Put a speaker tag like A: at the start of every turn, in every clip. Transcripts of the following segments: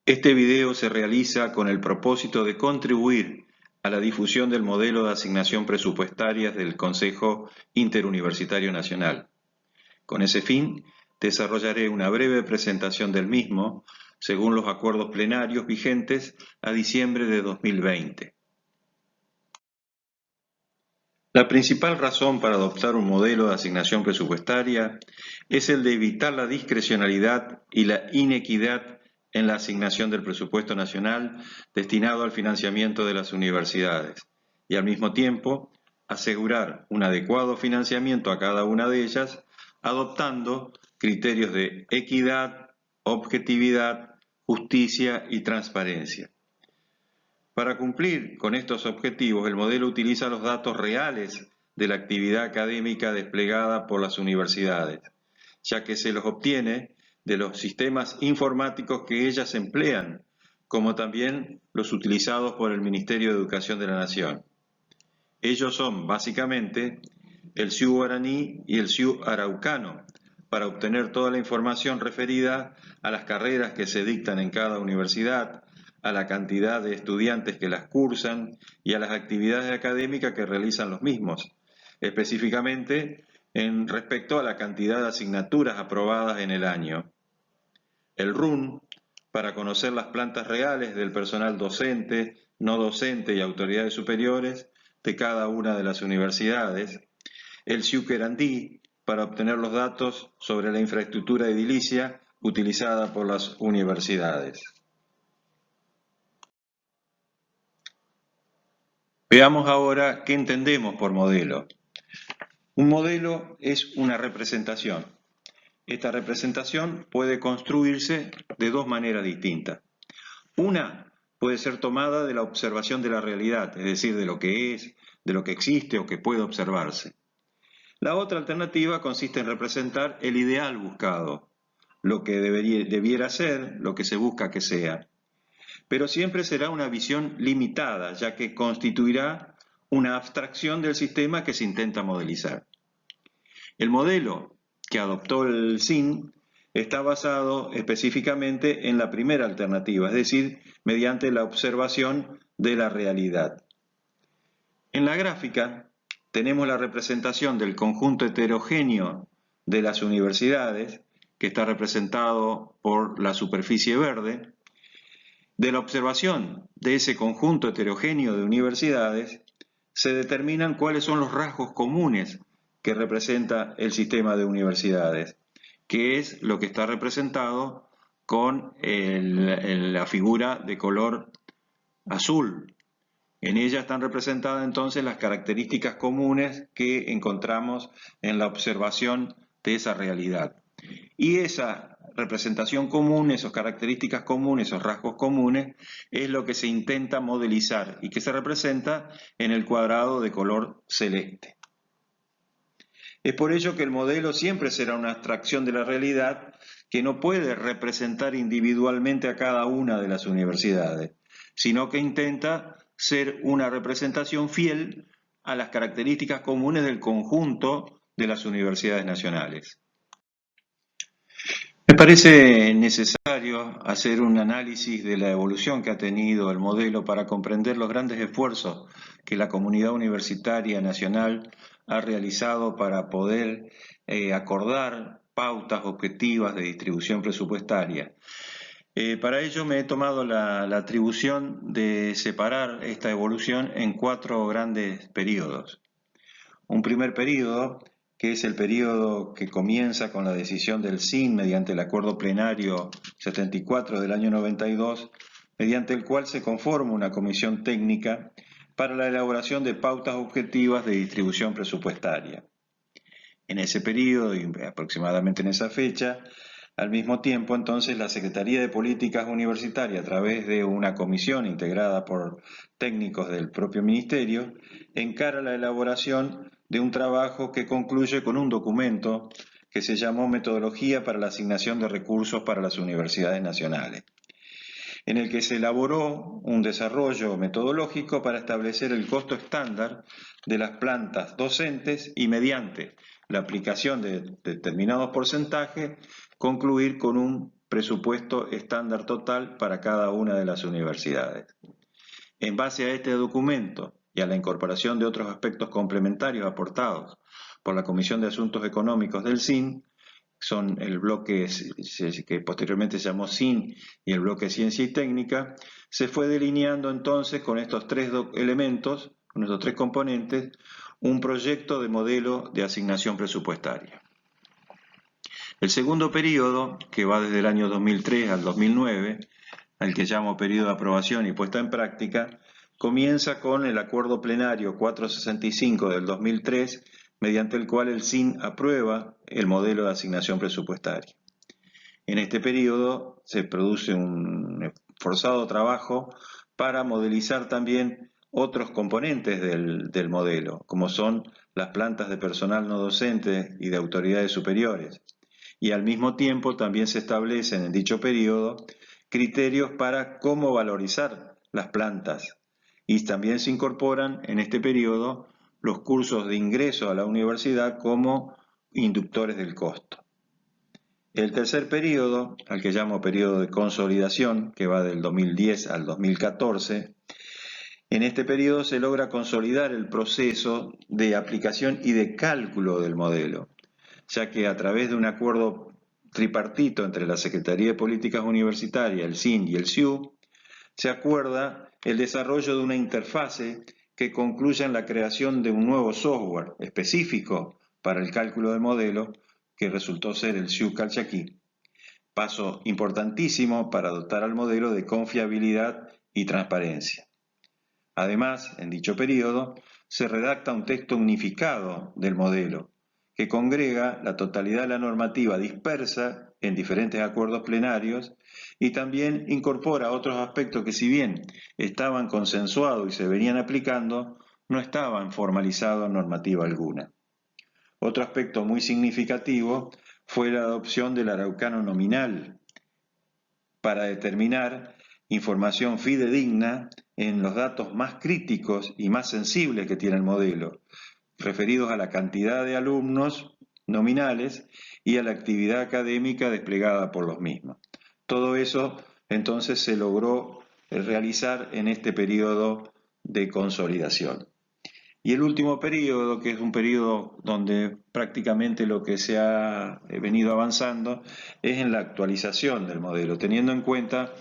A: Este video se realiza con el propósito de contribuir a la difusión del modelo de asignación presupuestaria del Consejo Interuniversitario Nacional. Con ese fin, desarrollaré una breve presentación del mismo, según los acuerdos plenarios vigentes a diciembre de 2020. La principal razón para adoptar un modelo de asignación presupuestaria es el de evitar la discrecionalidad y la inequidad en la asignación del presupuesto nacional destinado al financiamiento de las universidades y al mismo tiempo asegurar un adecuado financiamiento a cada una de ellas, adoptando criterios de equidad, objetividad, justicia y transparencia. Para cumplir con estos objetivos, el modelo utiliza los datos reales de la actividad académica desplegada por las universidades, ya que se los obtiene de los sistemas informáticos que ellas emplean, como también los utilizados por el Ministerio de Educación de la Nación. Ellos son, básicamente, el SIU guaraní y el SIU araucano, para obtener toda la información referida a las carreras que se dictan en cada universidad, a la cantidad de estudiantes que las cursan y a las actividades académicas que realizan los mismos, específicamente en respecto a la cantidad de asignaturas aprobadas en el año. El RUN, para conocer las plantas reales del personal docente, no docente y autoridades superiores de cada una de las universidades. El SIU querandí, para obtener los datos sobre la infraestructura edilicia utilizada por las universidades. Veamos ahora qué entendemos por modelo. Un modelo es una representación. Esta representación puede construirse de dos maneras distintas. Una puede ser tomada de la observación de la realidad, es decir, de lo que es, de lo que existe o que puede observarse. La otra alternativa consiste en representar el ideal buscado, lo que debiera ser, lo que se busca que sea. Pero siempre será una visión limitada, ya que constituirá una abstracción del sistema que se intenta modelizar. El modelo que adoptó el SIN está basado específicamente en la primera alternativa, es decir, mediante la observación de la realidad. En la gráfica tenemos la representación del conjunto heterogéneo de las universidades, que está representado por la superficie verde. De la observación de ese conjunto heterogéneo de universidades se determinan cuáles son los rasgos comunes que representa el sistema de universidades, que es lo que está representado con la figura de color azul. En ella están representadas entonces las características comunes que encontramos en la observación de esa realidad. Y esa representación común, esas características comunes, esos rasgos comunes, es lo que se intenta modelizar y que se representa en el cuadrado de color celeste. Es por ello que el modelo siempre será una abstracción de la realidad que no puede representar individualmente a cada una de las universidades, sino que intenta ser una representación fiel a las características comunes del conjunto de las universidades nacionales. Me parece necesario hacer un análisis de la evolución que ha tenido el modelo para comprender los grandes esfuerzos que la comunidad universitaria nacional ha realizado para poder acordar pautas objetivas de distribución presupuestaria. Para ello me he tomado la atribución de separar esta evolución en 4 grandes periodos. Un primer periodo, que es el periodo que comienza con la decisión del SIN mediante el Acuerdo Plenario 74 del año 92, mediante el cual se conforma una comisión técnica para la elaboración de pautas objetivas de distribución presupuestaria. En ese periodo, y aproximadamente en esa fecha, al mismo tiempo, entonces, la Secretaría de Políticas Universitarias, a través de una comisión integrada por técnicos del propio Ministerio, encara la elaboración de un trabajo que concluye con un documento que se llamó Metodología para la Asignación de Recursos para las Universidades Nacionales, en el que se elaboró un desarrollo metodológico para establecer el costo estándar de las plantas docentes y, mediante la aplicación de determinados porcentajes, concluir con un presupuesto estándar total para cada una de las universidades. En base a este documento y a la incorporación de otros aspectos complementarios aportados por la Comisión de Asuntos Económicos del SIN, son el bloque que posteriormente se llamó SIN y el bloque Ciencia y Técnica, se fue delineando entonces con estos tres elementos, con estos tres componentes, un proyecto de modelo de asignación presupuestaria. El segundo periodo, que va desde el año 2003 al 2009, al que llamo periodo de aprobación y puesta en práctica, comienza con el Acuerdo Plenario 465 del 2003, mediante el cual el SIN aprueba el modelo de asignación presupuestaria. En este periodo se produce un esforzado trabajo para modelizar también otros componentes del modelo, como son las plantas de personal no docente y de autoridades superiores. Y al mismo tiempo también se establecen en dicho periodo criterios para cómo valorizar las plantas. Y también se incorporan en este periodo los cursos de ingreso a la universidad como inductores del costo. El tercer periodo, al que llamo periodo de consolidación, que va del 2010 al 2014, en este periodo se logra consolidar el proceso de aplicación y de cálculo del modelo, ya que a través de un acuerdo tripartito entre la Secretaría de Políticas Universitarias, el SIN y el SIU, se acuerda el desarrollo de una interfase que concluya en la creación de un nuevo software específico para el cálculo del modelo, que resultó ser el SIU Calchaquí. Paso importantísimo para dotar al modelo de confiabilidad y transparencia. Además, en dicho periodo, se redacta un texto unificado del modelo, que congrega la totalidad de la normativa dispersa en diferentes acuerdos plenarios y también incorpora otros aspectos que, si bien estaban consensuados y se venían aplicando, no estaban formalizados en normativa alguna. Otro aspecto muy significativo fue la adopción del araucano nominal para determinar información fidedigna en los datos más críticos y más sensibles que tiene el modelo, referidos a la cantidad de alumnos nominales y a la actividad académica desplegada por los mismos. Todo eso entonces se logró realizar en este periodo de consolidación. Y el último periodo, que es un periodo donde prácticamente lo que se ha venido avanzando, es en la actualización del modelo, teniendo en cuenta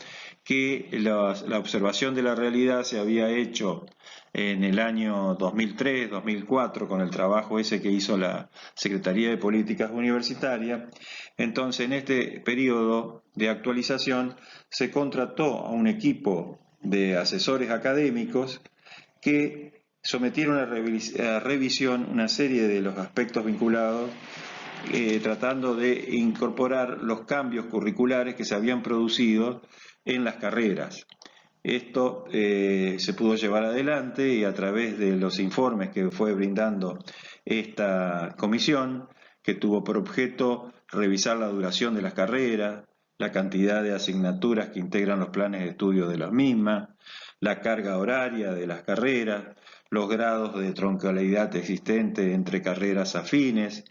A: que la observación de la realidad se había hecho en el año 2003, 2004, con el trabajo ese que hizo la Secretaría de Políticas Universitarias. Entonces, en este periodo de actualización se contrató a un equipo de asesores académicos que sometieron a revisión una serie de los aspectos vinculados, tratando de incorporar los cambios curriculares que se habían producido en las carreras. Esto se pudo llevar adelante y a través de los informes que fue brindando esta comisión, que tuvo por objeto revisar la duración de las carreras, la cantidad de asignaturas que integran los planes de estudio de las mismas, la carga horaria de las carreras, los grados de troncalidad existente entre carreras afines.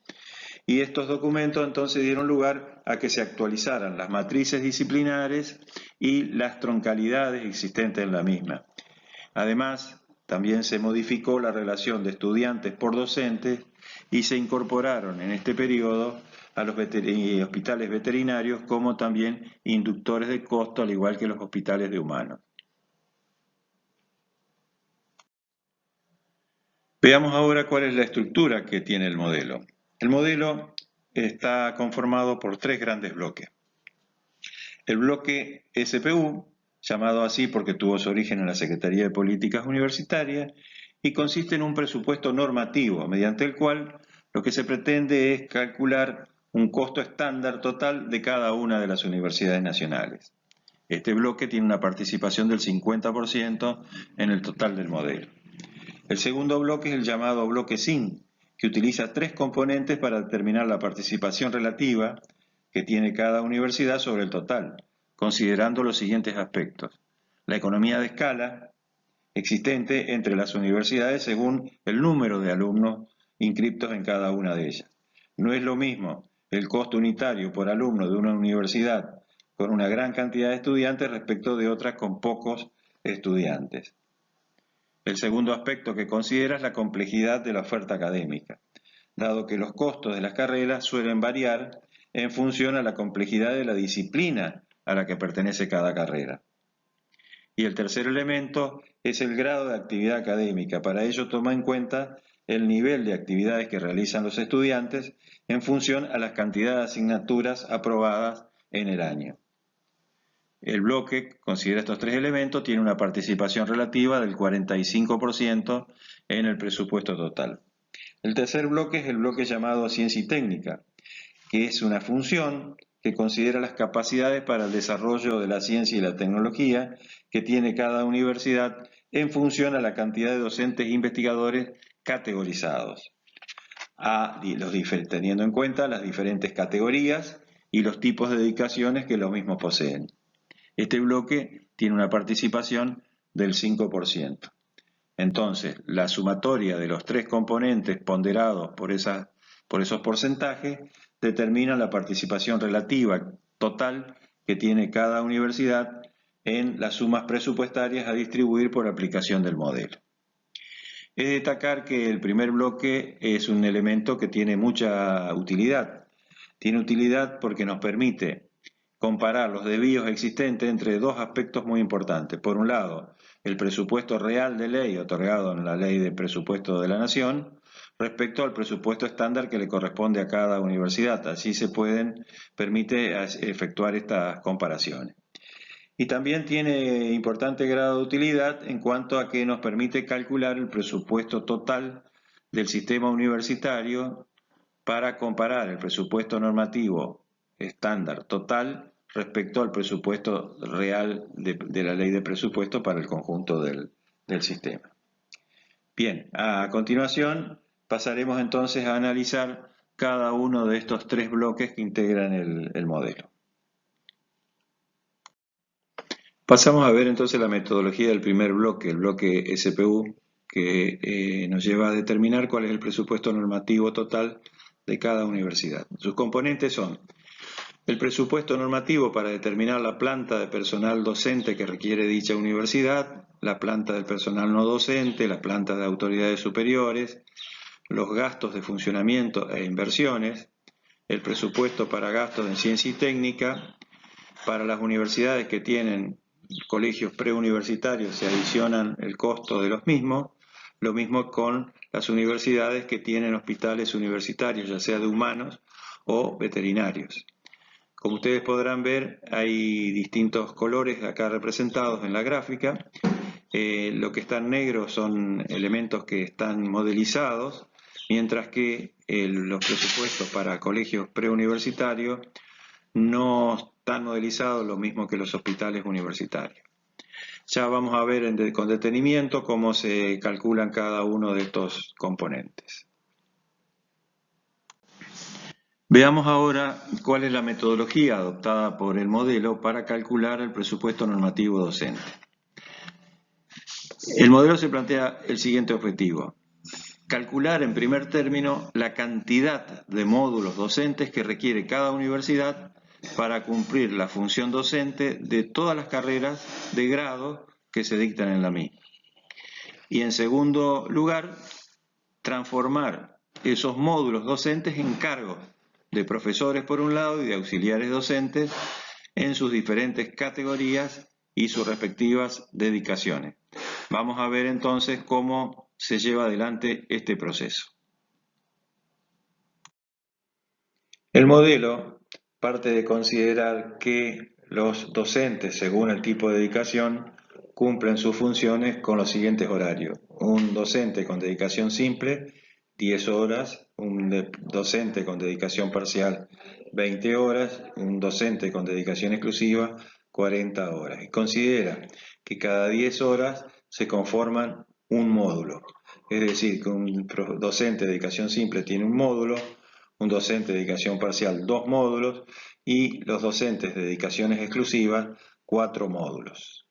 A: Y estos documentos entonces dieron lugar a que se actualizaran las matrices disciplinares y las troncalidades existentes en la misma. Además, también se modificó la relación de estudiantes por docentes y se incorporaron en este periodo a los hospitales veterinarios como también inductores de costo, al igual que los hospitales de humanos. Veamos ahora cuál es la estructura que tiene el modelo. El modelo está conformado por tres grandes bloques. El bloque SPU, llamado así porque tuvo su origen en la Secretaría de Políticas Universitarias, y consiste en un presupuesto normativo, mediante el cual lo que se pretende es calcular un costo estándar total de cada una de las universidades nacionales. Este bloque tiene una participación del 50% en el total del modelo. El segundo bloque es el llamado bloque SIN, que utiliza tres componentes para determinar la participación relativa que tiene cada universidad sobre el total, considerando los siguientes aspectos: la economía de escala existente entre las universidades según el número de alumnos inscriptos en cada una de ellas. No es lo mismo el costo unitario por alumno de una universidad con una gran cantidad de estudiantes respecto de otras con pocos estudiantes. El segundo aspecto que considera es la complejidad de la oferta académica, dado que los costos de las carreras suelen variar en función a la complejidad de la disciplina a la que pertenece cada carrera. Y el tercer elemento es el grado de actividad académica. Para ello toma en cuenta el nivel de actividades que realizan los estudiantes en función a las cantidades de asignaturas aprobadas en el año. El bloque que considera estos tres elementos, tiene una participación relativa del 45% en el presupuesto total. El tercer bloque es el bloque llamado ciencia y técnica, que es una función que considera las capacidades para el desarrollo de la ciencia y la tecnología que tiene cada universidad en función a la cantidad de docentes e investigadores categorizados, teniendo en cuenta las diferentes categorías y los tipos de dedicaciones que los mismos poseen. Este bloque tiene una participación del 5%. Entonces, la sumatoria de los tres componentes ponderados por esos porcentajes determina la participación relativa total que tiene cada universidad en las sumas presupuestarias a distribuir por aplicación del modelo. Es de destacar que el primer bloque es un elemento que tiene mucha utilidad. Tiene utilidad porque nos permite comparar los desvíos existentes entre dos aspectos muy importantes. Por un lado, el presupuesto real de ley otorgado en la Ley de Presupuesto de la Nación respecto al presupuesto estándar que le corresponde a cada universidad. Así permite efectuar estas comparaciones. Y también tiene importante grado de utilidad en cuanto a que nos permite calcular el presupuesto total del sistema universitario para comparar el presupuesto normativo estándar total respecto al presupuesto real de la ley de presupuesto para el conjunto del sistema. Bien, a continuación pasaremos entonces a analizar cada uno de estos tres bloques que integran el modelo. Pasamos a ver entonces la metodología del primer bloque, el bloque SPU, que nos lleva a determinar cuál es el presupuesto normativo total de cada universidad. Sus componentes son el presupuesto normativo para determinar la planta de personal docente que requiere dicha universidad, la planta del personal no docente, la planta de autoridades superiores, los gastos de funcionamiento e inversiones, el presupuesto para gastos en ciencia y técnica. Para las universidades que tienen colegios preuniversitarios se adicionan el costo de los mismos, lo mismo con las universidades que tienen hospitales universitarios, ya sea de humanos o veterinarios. Como ustedes podrán ver, hay distintos colores acá representados en la gráfica. Lo que está en negro son elementos que están modelizados, mientras que los presupuestos para colegios preuniversitarios no están modelizados, lo mismo que los hospitales universitarios. Ya vamos a ver con detenimiento cómo se calculan cada uno de estos componentes. Veamos ahora cuál es la metodología adoptada por el modelo para calcular el presupuesto normativo docente. El modelo se plantea el siguiente objetivo: calcular en primer término la cantidad de módulos docentes que requiere cada universidad para cumplir la función docente de todas las carreras de grado que se dictan en la misma. Y en segundo lugar, transformar esos módulos docentes en cargos de profesores por un lado y de auxiliares docentes en sus diferentes categorías y sus respectivas dedicaciones. Vamos a ver entonces cómo se lleva adelante este proceso. El modelo parte de considerar que los docentes, según el tipo de dedicación, cumplen sus funciones con los siguientes horarios. Un docente con dedicación simple, 10 horas, un docente con dedicación parcial, 20 horas, un docente con dedicación exclusiva, 40 horas. Y considera que cada 10 horas se conforman un módulo. Es decir, que un docente de dedicación simple tiene un módulo, un docente de dedicación parcial 2 módulos y los docentes de dedicaciones exclusivas 4 módulos.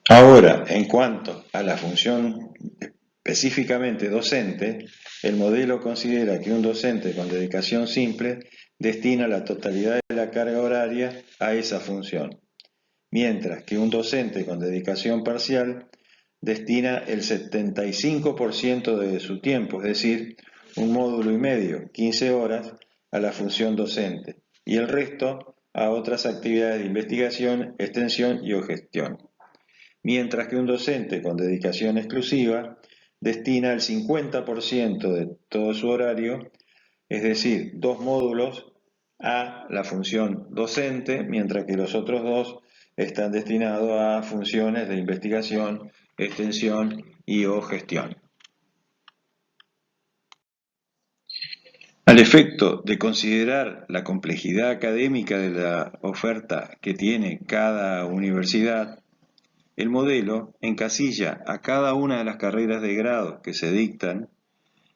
A: Ahora, en cuanto a la función específicamente docente, el modelo considera que un docente con dedicación simple destina la totalidad de la carga horaria a esa función, mientras que un docente con dedicación parcial destina el 75% de su tiempo, es decir, un módulo y medio, 15 horas, a la función docente, y el resto a otras actividades de investigación, extensión y o gestión. Mientras que un docente con dedicación exclusiva destina el 50% de todo su horario, es decir, 2 módulos, a la función docente, mientras que los otros 2 están destinados a funciones de investigación, extensión y o gestión. Al efecto de considerar la complejidad académica de la oferta que tiene cada universidad, el modelo encasilla a cada una de las carreras de grado que se dictan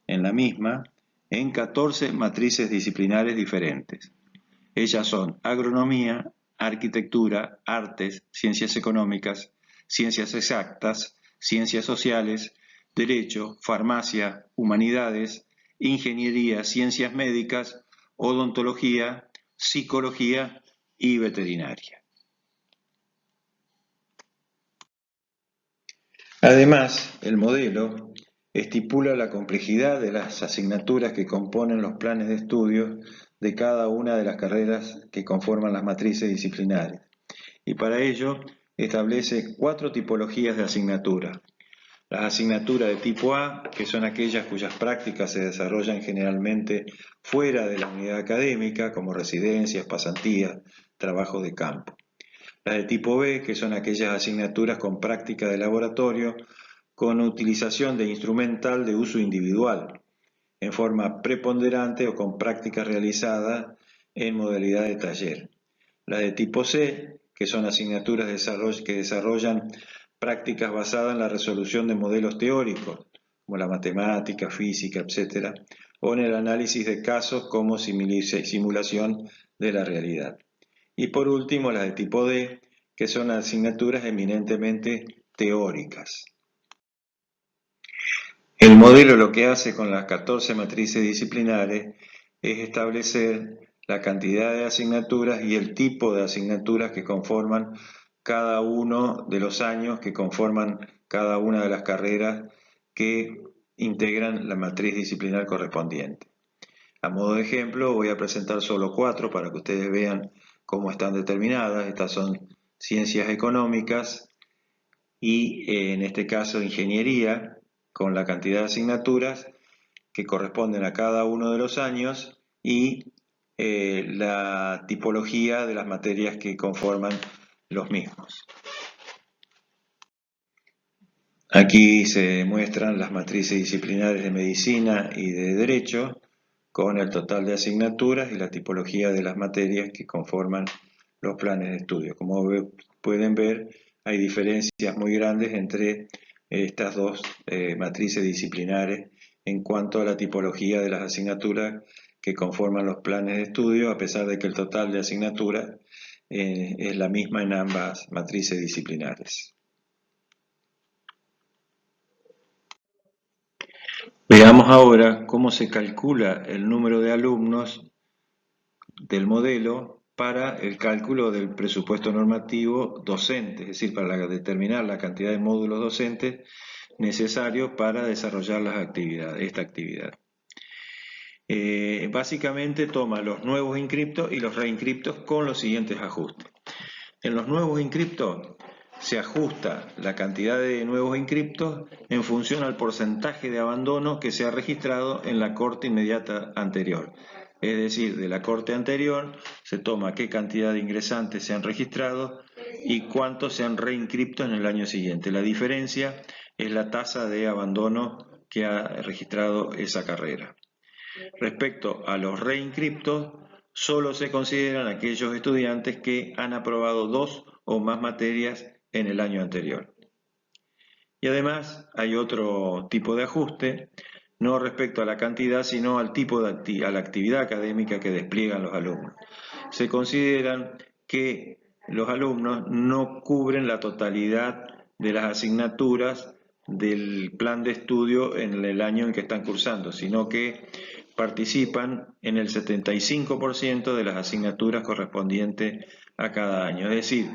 A: en la misma en 14 matrices disciplinares diferentes. Ellas son agronomía, arquitectura, artes, ciencias económicas, ciencias exactas, ciencias sociales, derecho, farmacia, humanidades, ingeniería, ciencias médicas, odontología, psicología y veterinaria. Además, el modelo estipula la complejidad de las asignaturas que componen los planes de estudios de cada una de las carreras que conforman las matrices disciplinares, y para ello establece 4 tipologías de asignaturas. Las asignaturas de tipo A, que son aquellas cuyas prácticas se desarrollan generalmente fuera de la unidad académica, como residencias, pasantías, trabajo de campo. Las de tipo B, que son aquellas asignaturas con práctica de laboratorio, con utilización de instrumental de uso individual, en forma preponderante o con prácticas realizadas en modalidad de taller. Las de tipo C, que son asignaturas que desarrollan prácticas basadas en la resolución de modelos teóricos, como la matemática, física, etc., o en el análisis de casos como simulación de la realidad. Y por último, las de tipo D, que son asignaturas eminentemente teóricas. El modelo lo que hace con las 14 matrices disciplinares es establecer la cantidad de asignaturas y el tipo de asignaturas que conforman cada uno de los años que conforman cada una de las carreras que integran la matriz disciplinar correspondiente. A modo de ejemplo, voy a presentar solo 4 para que ustedes vean cómo están determinadas. Estas son ciencias económicas y en este caso ingeniería, con la cantidad de asignaturas que corresponden a cada uno de los años y la tipología de las materias que conforman los mismos. Aquí se muestran las matrices disciplinares de medicina y de derecho con el total de asignaturas y la tipología de las materias que conforman los planes de estudio. Como pueden ver, hay diferencias muy grandes entre estas dos matrices disciplinares en cuanto a la tipología de las asignaturas que conforman los planes de estudio, a pesar de que el total de asignaturas es la misma en ambas matrices disciplinares. Veamos ahora cómo se calcula el número de alumnos del modelo para el cálculo del presupuesto normativo docente, es decir, para determinar la cantidad de módulos docentes necesarios para desarrollar esta actividad. Básicamente toma los nuevos inscriptos y los reinscriptos con los siguientes ajustes. En los nuevos inscriptos se ajusta la cantidad de nuevos inscriptos en función al porcentaje de abandono que se ha registrado en la corte inmediata anterior. Es decir, de la corte anterior se toma qué cantidad de ingresantes se han registrado y cuántos se han reinscripto en el año siguiente. La diferencia es la tasa de abandono que ha registrado esa carrera. Respecto a los reinscriptos, solo se consideran aquellos estudiantes que han aprobado 2 o más materias en el año anterior. Y además hay otro tipo de ajuste, no respecto a la cantidad, sino al tipo a la actividad académica que despliegan los alumnos. Se consideran que los alumnos no cubren la totalidad de las asignaturas del plan de estudio en el año en que están cursando, sino que participan en el 75% de las asignaturas correspondientes a cada año. Es decir,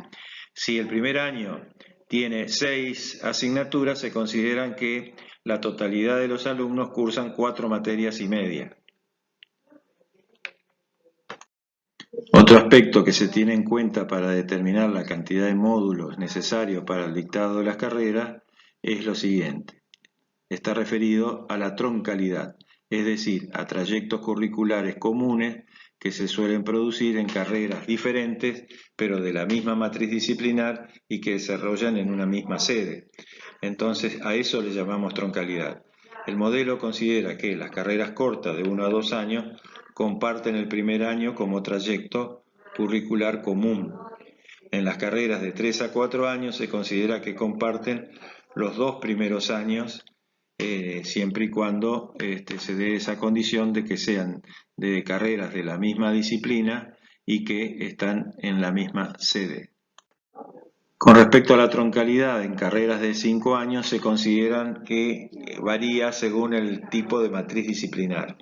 A: si el primer año tiene 6 asignaturas, se consideran que la totalidad de los alumnos cursan 4 materias y media. Otro aspecto que se tiene en cuenta para determinar la cantidad de módulos necesarios para el dictado de las carreras es lo siguiente. Está referido a la troncalidad, es decir, a trayectos curriculares comunes que se suelen producir en carreras diferentes, pero de la misma matriz disciplinar y que desarrollan en una misma sede. Entonces, a eso le llamamos troncalidad. El modelo considera que las carreras cortas de 1 a 2 años comparten el primer año como trayecto curricular común. En las carreras de 3 a 4 años se considera que comparten los 2 primeros años, siempre y cuando se dé esa condición de que sean de carreras de la misma disciplina y que están en la misma sede. Con respecto a la troncalidad en carreras de 5 años, se consideran que varía según el tipo de matriz disciplinar.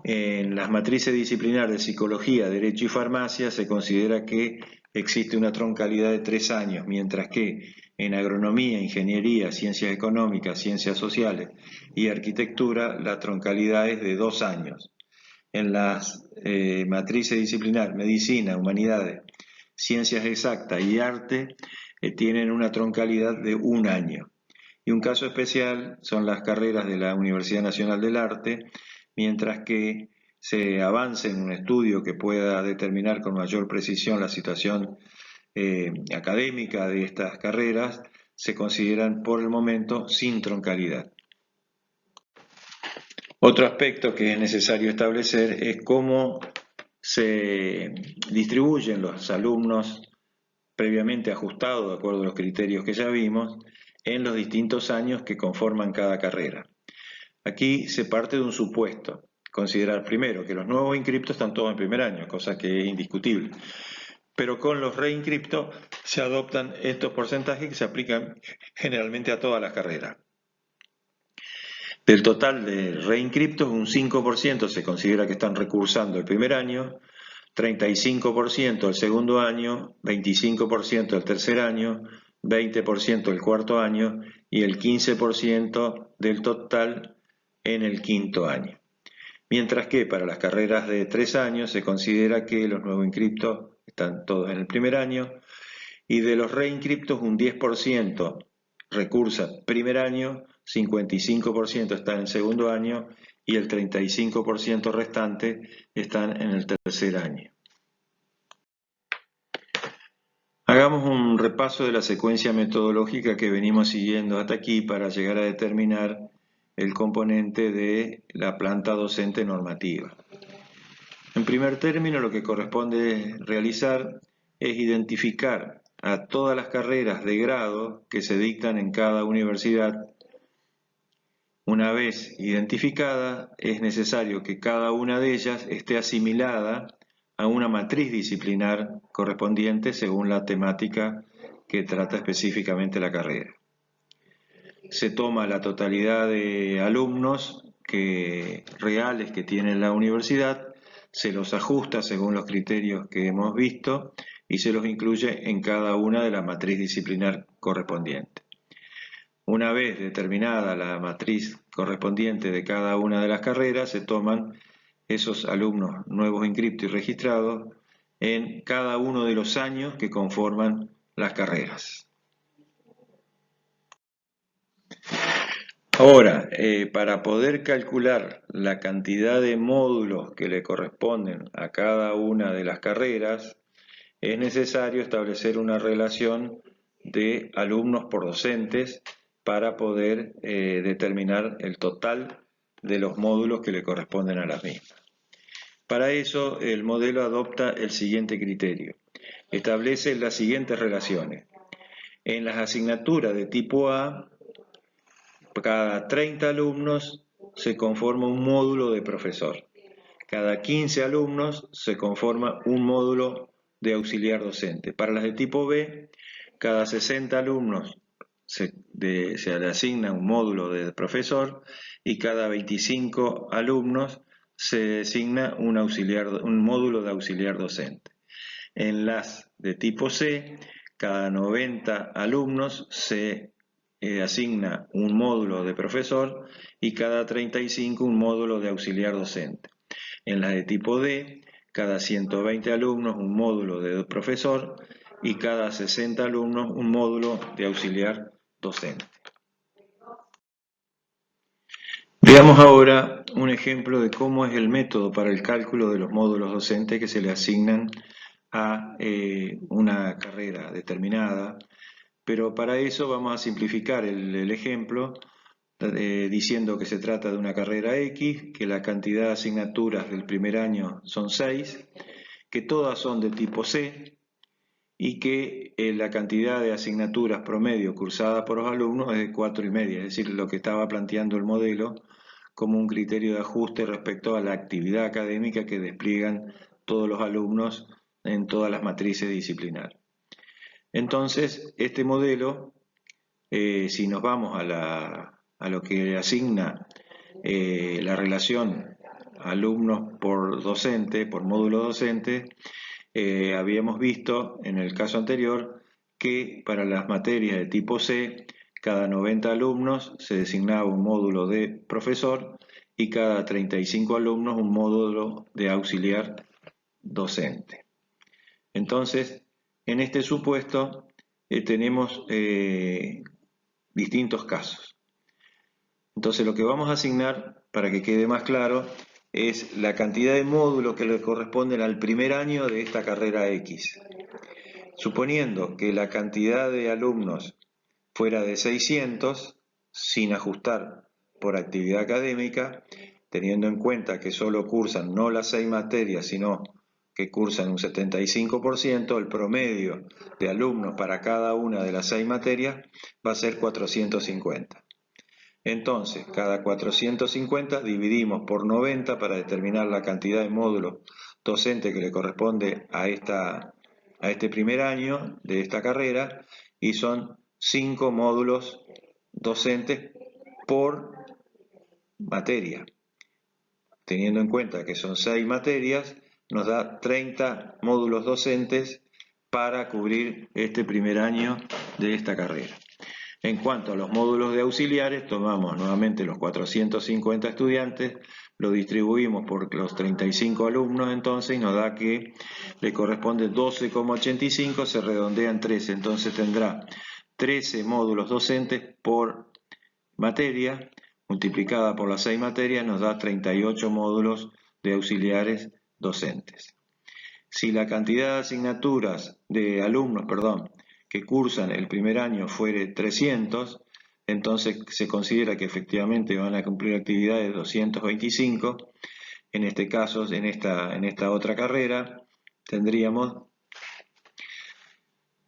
A: En las matrices disciplinar de psicología, derecho y farmacia se considera que existe una troncalidad de 3 años, mientras que en agronomía, ingeniería, ciencias económicas, ciencias sociales y arquitectura la troncalidad es de 2 años. En las matrices disciplinar, medicina, humanidades, ciencias exactas y arte tienen una troncalidad de 1 año. Y un caso especial son las carreras de la Universidad Nacional del Arte, mientras que se avance en un estudio que pueda determinar con mayor precisión la situación académica de estas carreras, se consideran por el momento sin troncalidad. Otro aspecto que es necesario establecer es cómo se distribuyen los alumnos previamente ajustados de acuerdo a los criterios que ya vimos en los distintos años que conforman cada carrera. Aquí se parte de un supuesto, considerar primero que los nuevos inscriptos están todos en primer año, cosa que es indiscutible, pero con los reinscriptos se adoptan estos porcentajes que se aplican generalmente a todas las carreras. Del total de reinscriptos, un 5% se considera que están recursando el primer año, 35% el segundo año, 25% el tercer año, 20% el cuarto año y el 15% del total en el quinto año. Mientras que para las carreras de 3 años se considera que los nuevos inscriptos están todos en el primer año y de los reinscriptos un 10% recursa primer año, 55% está en el segundo año y el 35% restante están en el tercer año. Hagamos un repaso de la secuencia metodológica que venimos siguiendo hasta aquí para llegar a determinar el componente de la planta docente normativa. En primer término, lo que corresponde realizar es identificar a todas las carreras de grado que se dictan en cada universidad. Una vez identificada, es necesario que cada una de ellas esté asimilada a una matriz disciplinar correspondiente según la temática que trata específicamente la carrera. Se toma la totalidad de alumnos reales que tiene la universidad, se los ajusta según los criterios que hemos visto y se los incluye en cada una de la matriz disciplinar correspondiente. Una vez determinada la matriz correspondiente de cada una de las carreras, se toman esos alumnos nuevos inscriptos y registrados en cada uno de los años que conforman las carreras. Ahora, para poder calcular la cantidad de módulos que le corresponden a cada una de las carreras, es necesario establecer una relación de alumnos por docentes para poder determinar el total de los módulos que le corresponden a las mismas. Para eso, el modelo adopta el siguiente criterio. Establece las siguientes relaciones. En las asignaturas de tipo A, cada 30 alumnos se conforma un módulo de profesor. Cada 15 alumnos se conforma un módulo de auxiliar docente. Para las de tipo B, cada 60 alumnos se le asigna un módulo de profesor y cada 25 alumnos se designa un módulo de auxiliar docente. En las de tipo C, cada 90 alumnos se asigna un módulo de profesor y cada 35 un módulo de auxiliar docente. En las de tipo D, cada 120 alumnos un módulo de profesor y cada 60 alumnos un módulo de auxiliar docente. Veamos ahora un ejemplo de cómo es el método para el cálculo de los módulos docentes que se le asignan a una carrera determinada, pero para eso vamos a simplificar el ejemplo diciendo que se trata de una carrera X, que la cantidad de asignaturas del primer año son 6, que todas son de tipo C y que la cantidad de asignaturas promedio cursada por los alumnos es de 4,5, es decir, lo que estaba planteando el modelo como un criterio de ajuste respecto a la actividad académica que despliegan todos los alumnos en todas las matrices disciplinares. Entonces, este modelo, si nos vamos a lo que asigna la relación alumnos por docente, por módulo docente, habíamos visto en el caso anterior que para las materias de tipo C, cada 90 alumnos se designaba un módulo de profesor y cada 35 alumnos un módulo de auxiliar docente. Entonces, en este supuesto tenemos distintos casos. Entonces, lo que vamos a asignar, para que quede más claro, es la cantidad de módulos que le corresponden al primer año de esta carrera X. Suponiendo que la cantidad de alumnos fuera de 600, sin ajustar por actividad académica, teniendo en cuenta que solo cursan no las 6 materias, sino que cursan un 75%, el promedio de alumnos para cada una de las 6 materias va a ser 450. Entonces, cada 450 dividimos por 90 para determinar la cantidad de módulos docentes que le corresponde a este primer año de esta carrera, y son 5 módulos docentes por materia. Teniendo en cuenta que son 6 materias, nos da 30 módulos docentes para cubrir este primer año de esta carrera. En cuanto a los módulos de auxiliares, tomamos nuevamente los 450 estudiantes, lo distribuimos por los 35 alumnos entonces y nos da que le corresponde 12,85, se redondea en 13, entonces tendrá 13 módulos docentes por materia, multiplicada por las 6 materias nos da 38 módulos de auxiliares docentes. Si la cantidad de asignaturas de alumnos, que cursan el primer año fuere 300, entonces se considera que efectivamente van a cumplir actividades 225. En este caso, en esta otra carrera, tendríamos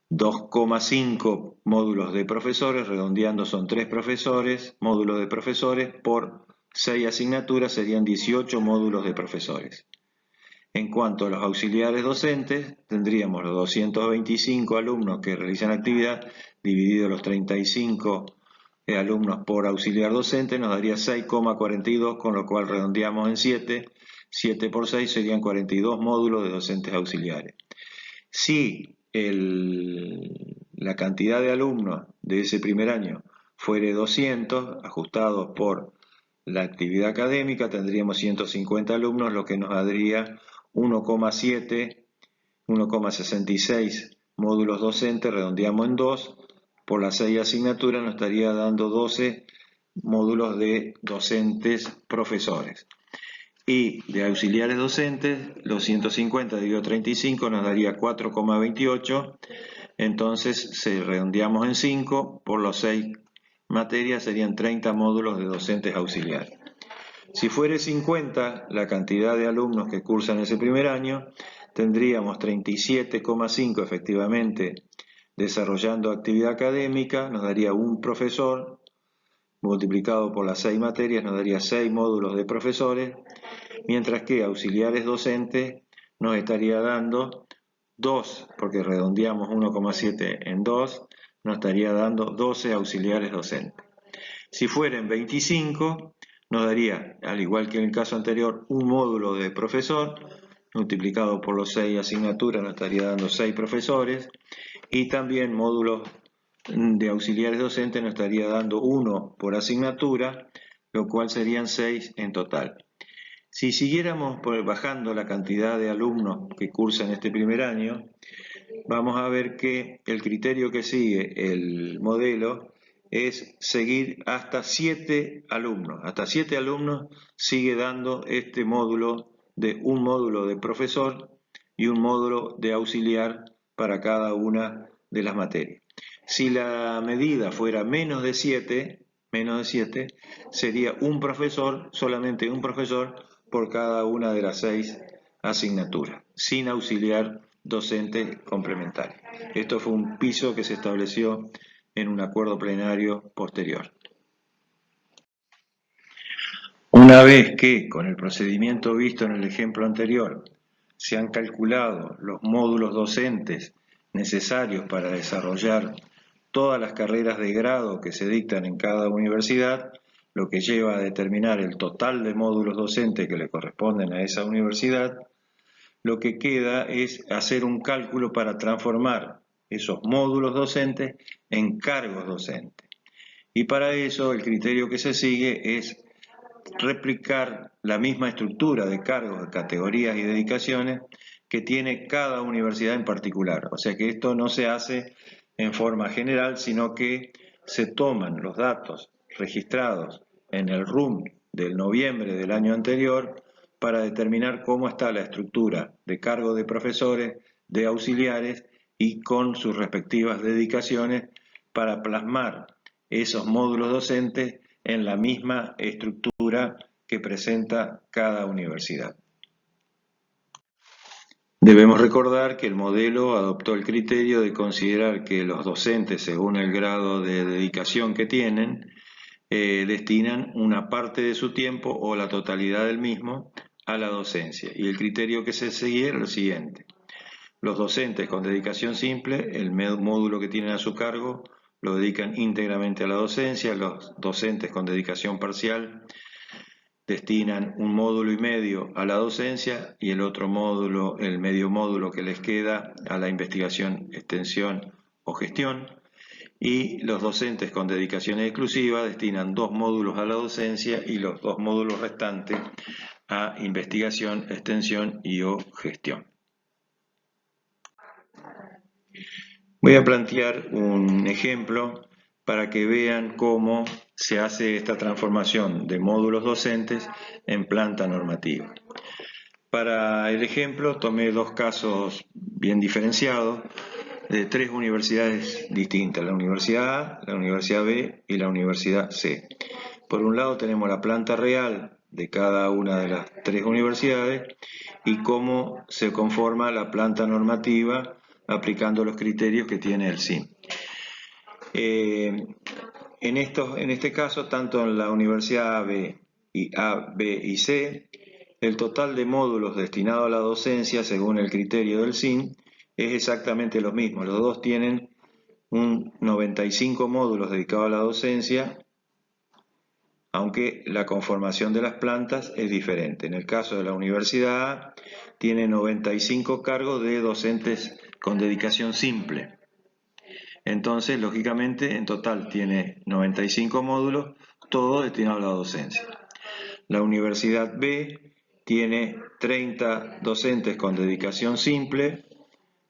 A: 2,5 módulos de profesores, redondeando son 3 profesores, módulos de profesores por 6 asignaturas serían 18 módulos de profesores. En cuanto a los auxiliares docentes, tendríamos los 225 alumnos que realizan actividad, dividido los 35 alumnos por auxiliar docente, nos daría 6,42, con lo cual redondeamos en 7. 7 por 6 serían 42 módulos de docentes auxiliares. Si la cantidad de alumnos de ese primer año fuere 200, ajustados por la actividad académica, tendríamos 150 alumnos, lo que nos daría 1,66 módulos docentes, redondeamos en 2, por las 6 asignaturas nos estaría dando 12 módulos de docentes profesores. Y de auxiliares docentes, los 150 dividido 35 nos daría 4,28, entonces se redondeamos en 5, por las 6 materias serían 30 módulos de docentes auxiliares. Si fuere 50 la cantidad de alumnos que cursan ese primer año, tendríamos 37,5 efectivamente desarrollando actividad académica, nos daría un profesor, multiplicado por las 6 materias nos daría 6 módulos de profesores, mientras que auxiliares docentes nos estaría dando 2, porque redondeamos 1,7 en 2, nos estaría dando 12 auxiliares docentes. Si fueren 25, nos daría, al igual que en el caso anterior, un módulo de profesor, multiplicado por los 6 asignaturas nos estaría dando 6 profesores, y también módulos de auxiliares docentes nos estaría dando 1 por asignatura, lo cual serían 6 en total. Si siguiéramos bajando la cantidad de alumnos que cursan este primer año, vamos a ver que el criterio que sigue el modelo es seguir hasta 7 alumnos. Hasta 7 alumnos sigue dando este módulo de un módulo de profesor y un módulo de auxiliar para cada una de las materias. Si la medida fuera menos de 7, sería un profesor, solamente un profesor por cada una de las 6 asignaturas, sin auxiliar docente complementario. Esto fue un piso que se estableció en un acuerdo plenario posterior. Una vez que, con el procedimiento visto en el ejemplo anterior, se han calculado los módulos docentes necesarios para desarrollar todas las carreras de grado que se dictan en cada universidad, lo que lleva a determinar el total de módulos docentes que le corresponden a esa universidad, lo que queda es hacer un cálculo para transformar esos módulos docentes en cargos docentes. Y para eso el criterio que se sigue es replicar la misma estructura de cargos, categorías y dedicaciones que tiene cada universidad en particular. O sea que esto no se hace en forma general, sino que se toman los datos registrados en el RUM del noviembre del año anterior para determinar cómo está la estructura de cargo de profesores, de auxiliares y con sus respectivas dedicaciones para plasmar esos módulos docentes en la misma estructura que presenta cada universidad. Debemos recordar que el modelo adoptó el criterio de considerar que los docentes, según el grado de dedicación que tienen, destinan una parte de su tiempo o la totalidad del mismo a la docencia. Y el criterio que se seguía era el siguiente. Los docentes con dedicación simple, el módulo que tienen a su cargo, lo dedican íntegramente a la docencia. Los docentes con dedicación parcial destinan un módulo y medio a la docencia y el otro módulo, el medio módulo que les queda, a la investigación, extensión o gestión. Y los docentes con dedicación exclusiva destinan 2 módulos a la docencia y los 2 módulos restantes a investigación, extensión y o gestión. Voy a plantear un ejemplo para que vean cómo se hace esta transformación de módulos docentes en planta normativa. Para el ejemplo tomé 2 casos bien diferenciados de 3 universidades distintas, la Universidad A, la Universidad B y la Universidad C. Por un lado tenemos la planta real de cada una de las 3 universidades y cómo se conforma la planta normativa aplicando los criterios que tiene el SIM. En este caso, tanto en la Universidad A, B y C, el total de módulos destinados a la docencia, según el criterio del SIM, es exactamente lo mismo. Los dos tienen un 95 módulos dedicados a la docencia, aunque la conformación de las plantas es diferente. En el caso de la Universidad A, tiene 95 cargos de docentes con dedicación simple. Entonces, lógicamente, en total tiene 95 módulos, todo destinado a la docencia. La Universidad B tiene 30 docentes con dedicación simple,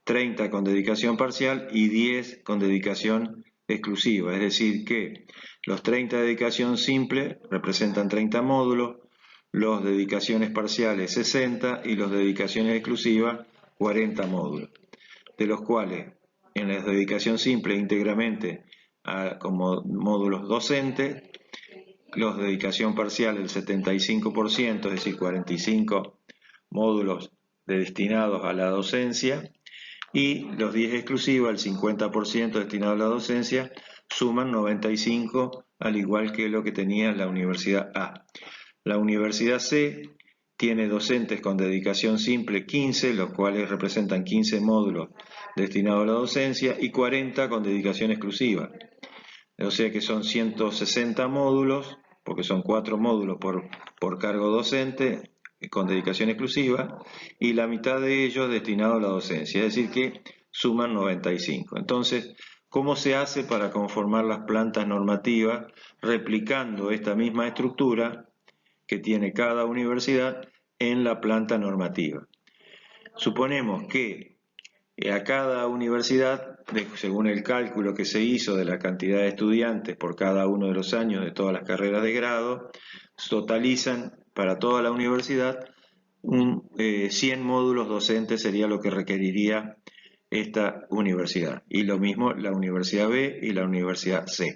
A: 30 con dedicación parcial y 10 con dedicación exclusiva. Es decir que los 30 de dedicación simple representan 30 módulos, los de dedicaciones parciales 60 y los de dedicaciones exclusivas 40 módulos, de los cuales en la dedicación simple íntegramente como módulos docentes, los de dedicación parcial el 75%, es decir, 45 módulos destinados a la docencia, y los 10 exclusivos, el 50% destinado a la docencia, suman 95, al igual que lo que tenía la Universidad A. La Universidad C tiene docentes con dedicación simple 15, los cuales representan 15 módulos destinados a la docencia, y 40 con dedicación exclusiva. O sea que son 160 módulos porque son 4 módulos por cargo docente con dedicación exclusiva, y la mitad de ellos destinados a la docencia, es decir que suman 95. Entonces, ¿cómo se hace para conformar las plantas normativas replicando esta misma estructura que tiene cada universidad en la planta normativa? Suponemos que a cada universidad, según el cálculo que se hizo de la cantidad de estudiantes por cada uno de los años de todas las carreras de grado, totalizan para toda la universidad 100 módulos docentes sería lo que requeriría esta universidad. Y lo mismo la Universidad B y la Universidad C.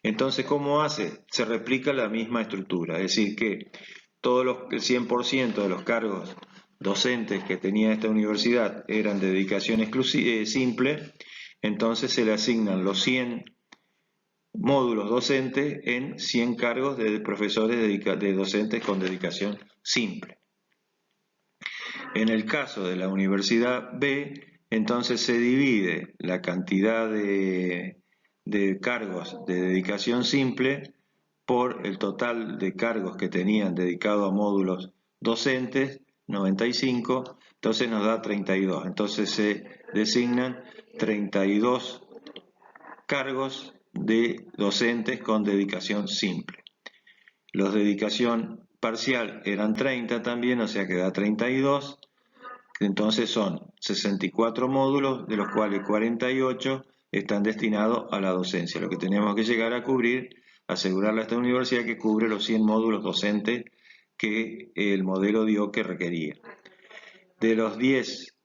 A: Entonces, ¿cómo hace? Se replica la misma estructura, es decir que el 100% de los cargos docentes que tenía esta universidad eran de dedicación simple, entonces se le asignan los 100 módulos docentes en 100 cargos de profesores de docentes con dedicación simple. En el caso de la Universidad B, entonces se divide la cantidad de cargos de dedicación simple por el total de cargos que tenían dedicado a módulos docentes, 95, entonces nos da 32. Entonces se designan 32 cargos de docentes con dedicación simple. Los de dedicación parcial eran 30 también, o sea que da 32. Entonces son 64 módulos, de los cuales 48 están destinados a la docencia. Lo que tenemos que llegar a cubrir, asegurarle a esta universidad que cubre los 100 módulos docentes que el modelo dio que requería. De los 10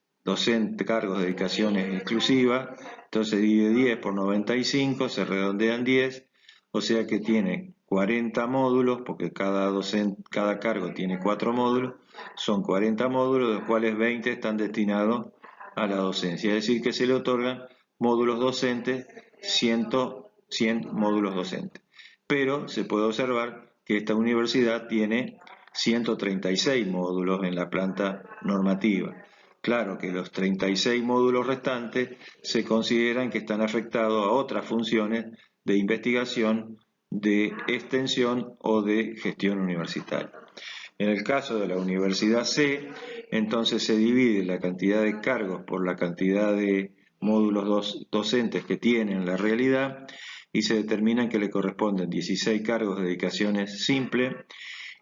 A: cargos de dedicaciones exclusivas, entonces divide 10 por 95, se redondean 10, o sea que tiene 40 módulos, porque cada cargo tiene 4 módulos, son 40 módulos, de los cuales 20 están destinados a la docencia, es decir que se le otorgan módulos docentes, 100 módulos docentes. Pero se puede observar que esta universidad tiene 136 módulos en la planta normativa. Claro que los 36 módulos restantes se consideran que están afectados a otras funciones de investigación, de extensión o de gestión universitaria. En el caso de la Universidad C, entonces se divide la cantidad de cargos por la cantidad de módulos docentes que tiene en la realidad y se determinan que le corresponden 16 cargos de dedicaciones simples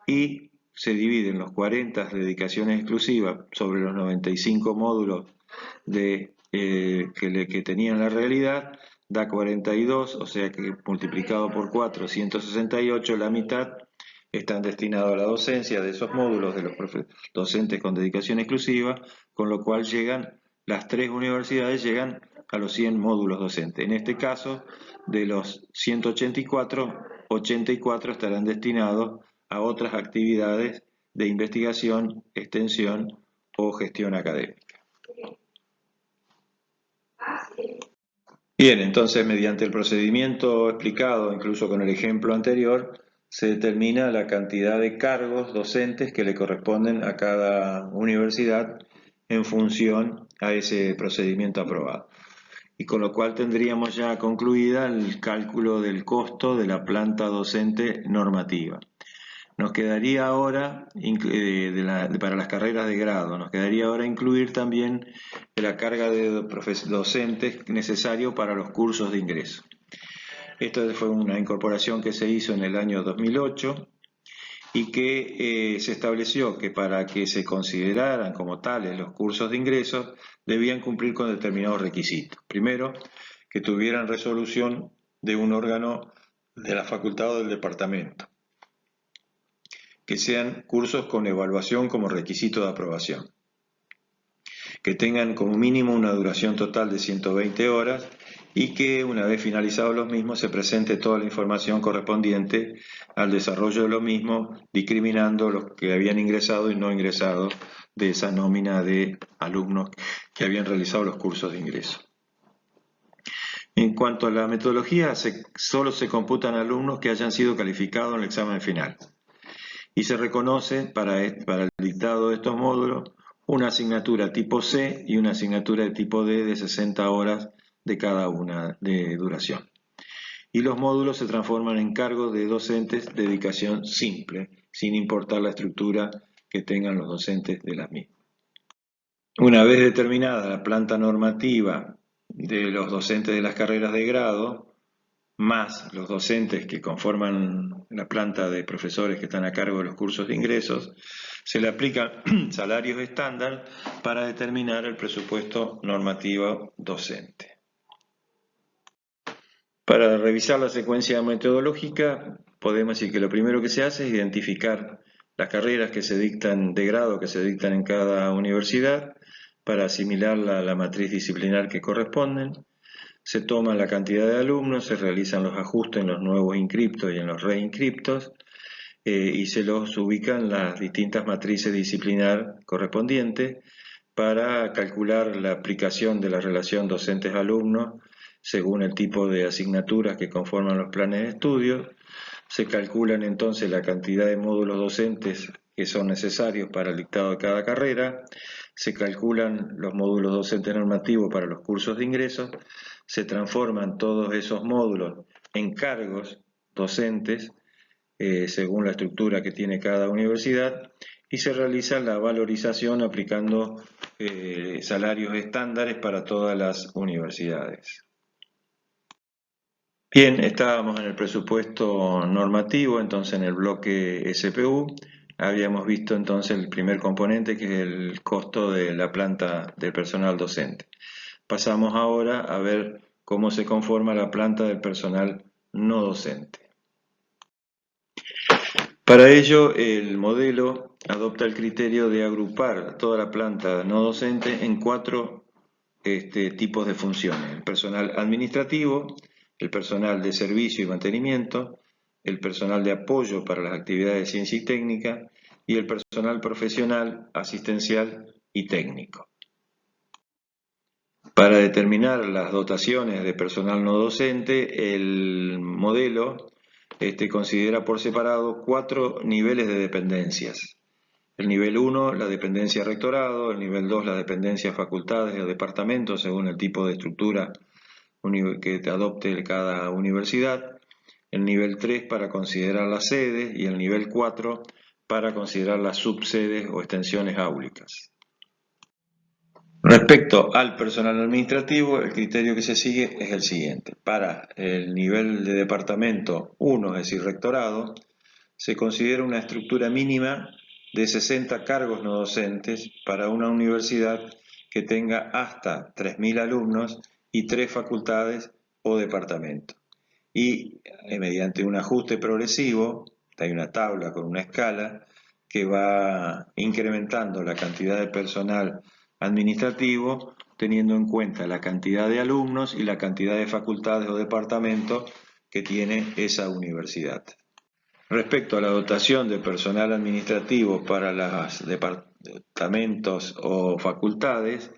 A: y se dividen los 40 dedicaciones exclusivas sobre los 95 módulos que tenían la realidad, da 42, o sea que multiplicado por 4, 168, la mitad están destinados a la docencia de esos módulos de los docentes con dedicación exclusiva, con lo cual las 3 universidades llegan a los 100 módulos docentes. En este caso, de los 184, 84 estarán destinados a otras actividades de investigación, extensión o gestión académica. Bien, entonces mediante el procedimiento explicado, incluso con el ejemplo anterior, se determina la cantidad de cargos docentes que le corresponden a cada universidad en función a ese procedimiento aprobado. Y con lo cual tendríamos ya concluida el cálculo del costo de la planta docente normativa. Nos quedaría ahora, para las carreras de grado, nos quedaría ahora incluir también la carga de docentes necesario para los cursos de ingreso. Esto fue una incorporación que se hizo en el año 2008 y que se estableció que para que se consideraran como tales los cursos de ingreso debían cumplir con determinados requisitos. Primero, que tuvieran resolución de un órgano de la facultad o del departamento, que sean cursos con evaluación como requisito de aprobación, que tengan como mínimo una duración total de 120 horas y que una vez finalizados los mismos se presente toda la información correspondiente al desarrollo de los mismos, discriminando los que habían ingresado y no ingresado de esa nómina de alumnos que habían realizado los cursos de ingreso. En cuanto a la metodología, solo se computan alumnos que hayan sido calificados en el examen final. Y se reconoce para el dictado de estos módulos una asignatura tipo C y una asignatura de tipo D de 60 horas de cada una de duración. y los módulos se transforman en cargos de docentes de dedicación simple, sin importar la estructura que tengan los docentes de las mismas. Una vez determinada la planta normativa de los docentes de las carreras de grado, más los docentes que conforman la planta de profesores que están a cargo de los cursos de ingresos, se le aplican salarios estándar para determinar el presupuesto normativo docente. Para revisar la secuencia metodológica, podemos decir que lo primero que se hace es identificar las carreras que se dictan de grado, que se dictan en cada universidad, para asimilarla a la matriz disciplinar que corresponden. Se toma la cantidad de alumnos, se realizan los ajustes en los nuevos inscriptos y en los reinscriptos, y se los ubican las distintas matrices disciplinar correspondientes para calcular la aplicación de la relación docentes-alumnos según el tipo de asignaturas que conforman los planes de estudio. Se calculan entonces la cantidad de módulos docentes que son necesarios para el dictado de cada carrera, se calculan los módulos docentes normativos para los cursos de ingresos, se transforman todos esos módulos en cargos docentes según la estructura que tiene cada universidad y se realiza la valorización aplicando salarios estándares para todas las universidades. Bien, estábamos en el presupuesto normativo, entonces en el bloque SPU habíamos visto entonces el primer componente que es el costo de la planta del personal docente. Pasamos ahora a ver cómo se conforma la planta del personal no docente. Para ello, el modelo adopta el criterio de agrupar toda la planta no docente en cuatro tipos de funciones: el personal administrativo, el personal de servicio y mantenimiento, el personal de apoyo para las actividades de ciencia y técnica y el personal profesional, asistencial y técnico. Para determinar las dotaciones de personal no docente, el modelo considera por separado 4 niveles de dependencias. El nivel 1, la dependencia rectorado; el nivel 2, la dependencia facultades o departamentos según el tipo de estructura que adopte cada universidad; el nivel 3 para considerar las sedes y el nivel 4 para considerar las subsedes o extensiones áulicas. Respecto al personal administrativo, el criterio que se sigue es el siguiente. Para el nivel de departamento 1, es decir, rectorado, se considera una estructura mínima de 60 cargos no docentes para una universidad que tenga hasta 3.000 alumnos y 3 facultades o departamentos. Y mediante un ajuste progresivo, hay una tabla con una escala que va incrementando la cantidad de personal administrativo teniendo en cuenta la cantidad de alumnos y la cantidad de facultades o departamentos que tiene esa universidad. Respecto a la dotación de personal administrativo para los departamentos o facultades,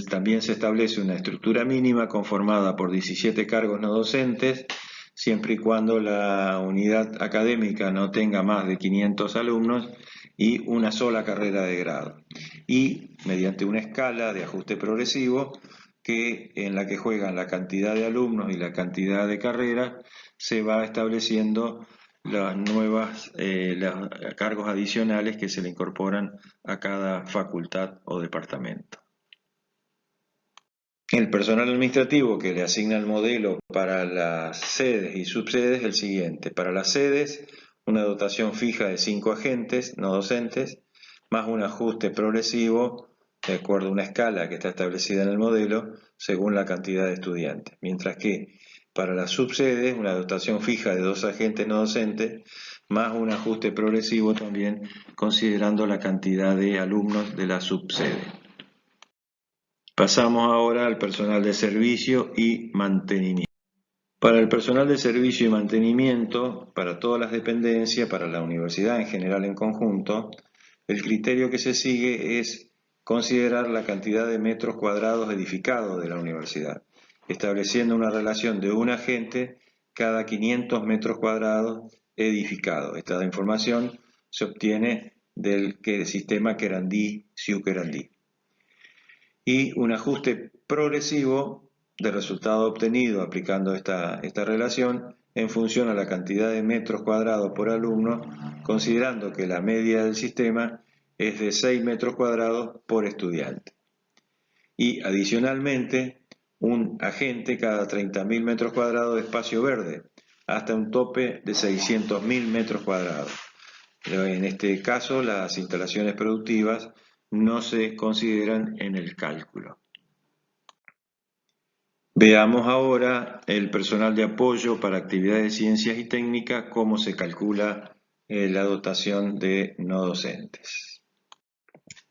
A: también se establece una estructura mínima conformada por 17 cargos no docentes, siempre y cuando la unidad académica no tenga más de 500 alumnos y una sola carrera de grado. Y mediante una escala de ajuste progresivo en la que juegan la cantidad de alumnos y la cantidad de carreras, se va estableciendo los cargos adicionales que se le incorporan a cada facultad o departamento. El personal administrativo que le asigna el modelo para las sedes y subsedes es el siguiente. Para las sedes, una dotación fija de 5 agentes no docentes, más un ajuste progresivo de acuerdo a una escala que está establecida en el modelo según la cantidad de estudiantes. Mientras que para las subsedes, una dotación fija de 2 agentes no docentes, más un ajuste progresivo también considerando la cantidad de alumnos de la subsede. Pasamos ahora al personal de servicio y mantenimiento. Para el personal de servicio y mantenimiento, para todas las dependencias, para la universidad en general en conjunto, el criterio que se sigue es considerar la cantidad de metros cuadrados edificados de la universidad, estableciendo una relación de un agente cada 500 metros cuadrados edificados. Esta información se obtiene del sistema Querandí-Siu-Querandí. Y un ajuste progresivo del resultado obtenido aplicando esta relación en función a la cantidad de metros cuadrados por alumno, considerando que la media del sistema es de 6 metros cuadrados por estudiante. Y adicionalmente, un agente cada 30.000 metros cuadrados de espacio verde, hasta un tope de 600.000 metros cuadrados. En este caso, las instalaciones productivas no se consideran en el cálculo. Veamos ahora el personal de apoyo para actividades de ciencias y técnicas, cómo se calcula la dotación de no docentes.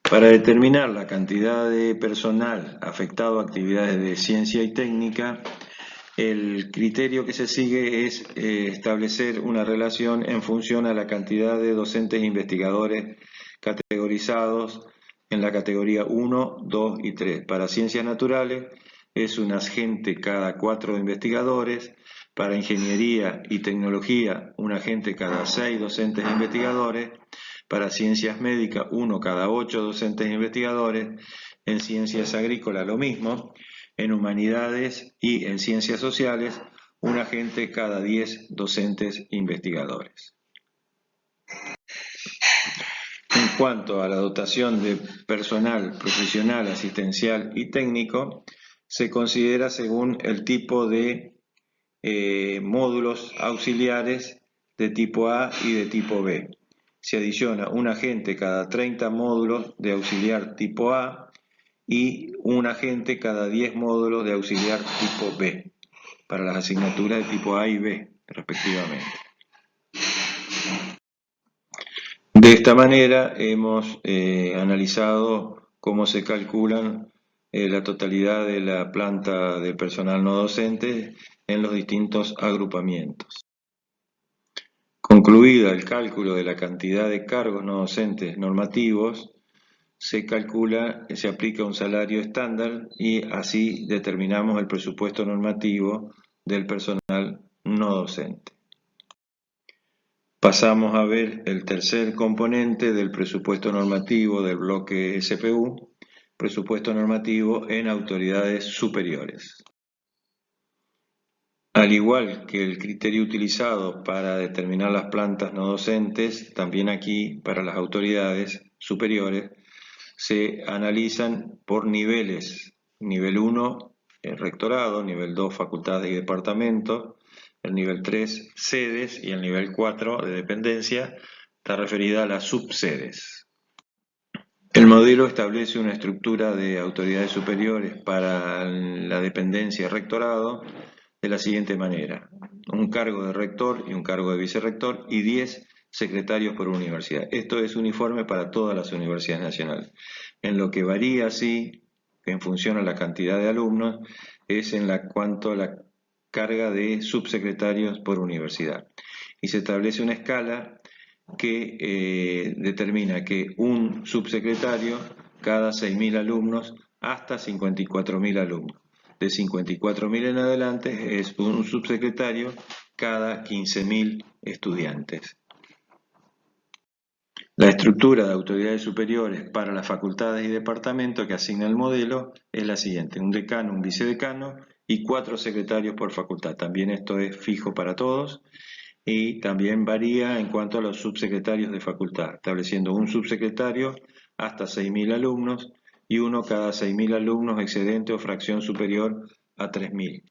A: Para determinar la cantidad de personal afectado a actividades de ciencia y técnica, el criterio que se sigue es establecer una relación en función a la cantidad de docentes e investigadores categorizados en la categoría 1, 2 y 3. Para ciencias naturales es un agente cada 4 investigadores. Para ingeniería y tecnología, un agente cada 6 docentes e investigadores. Para ciencias médicas, 1 cada 8 docentes e investigadores. En ciencias agrícolas lo mismo. En humanidades y en ciencias sociales, un agente cada 10 docentes e investigadores. En cuanto a la dotación de personal profesional, asistencial y técnico, se considera según el tipo de módulos auxiliares de tipo A y de tipo B. Se adiciona un agente cada 30 módulos de auxiliar tipo A y un agente cada 10 módulos de auxiliar tipo B, para las asignaturas de tipo A y B, respectivamente. De esta manera hemos analizado cómo se calculan la totalidad de la planta de personal no docente en los distintos agrupamientos. Concluida el cálculo de la cantidad de cargos no docentes normativos, se aplica un salario estándar y así determinamos el presupuesto normativo del personal no docente. Pasamos a ver el tercer componente del presupuesto normativo del bloque SPU, presupuesto normativo en autoridades superiores. Al igual que el criterio utilizado para determinar las plantas no docentes, también aquí para las autoridades superiores se analizan por niveles. Nivel 1, rectorado, nivel 2, facultades y departamentos, el nivel 3, sedes, y el nivel 4, de dependencia, está referida a las subsedes. El modelo establece una estructura de autoridades superiores para la dependencia rectorado de la siguiente manera: un cargo de rector y un cargo de vicerrector y 10 secretarios por universidad. Esto es uniforme para todas las universidades nacionales. En lo que varía, sí, en función a la cantidad de alumnos, es en cuanto a la carga de subsecretarios por universidad. Y se establece una escala que determina que un subsecretario cada 6.000 alumnos hasta 54.000 alumnos. De 54.000 en adelante es un subsecretario cada 15.000 estudiantes. La estructura de autoridades superiores para las facultades y departamentos que asigna el modelo es la siguiente: un decano, un vicedecano y 4 secretarios por facultad. También esto es fijo para todos y también varía en cuanto a los subsecretarios de facultad, estableciendo un subsecretario hasta 6.000 alumnos y uno cada 6.000 alumnos excedente o fracción superior a 3.000.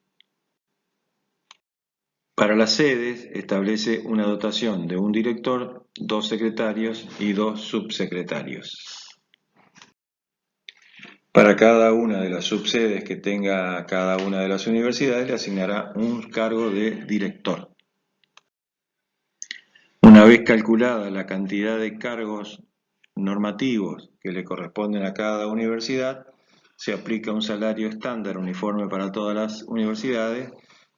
A: Para las sedes establece una dotación de un director, 2 secretarios y 2 subsecretarios. Para cada una de las subsedes que tenga cada una de las universidades le asignará un cargo de director. Una vez calculada la cantidad de cargos normativos que le corresponden a cada universidad, se aplica un salario estándar uniforme para todas las universidades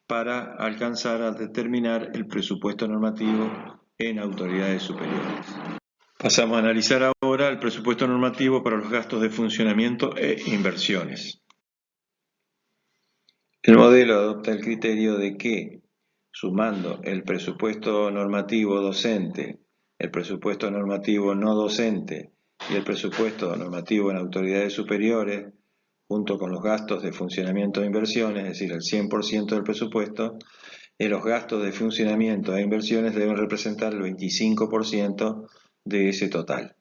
A: para alcanzar a determinar el presupuesto normativo en autoridades superiores. Pasamos a analizar ahora el presupuesto normativo para los gastos de funcionamiento e inversiones. El modelo adopta el criterio de que, sumando el presupuesto normativo docente, el presupuesto normativo no docente y el presupuesto normativo en autoridades superiores, junto con los gastos de funcionamiento de inversiones, es decir, el 100% del presupuesto, los gastos de funcionamiento e inversiones deben representar el 25% de ese total.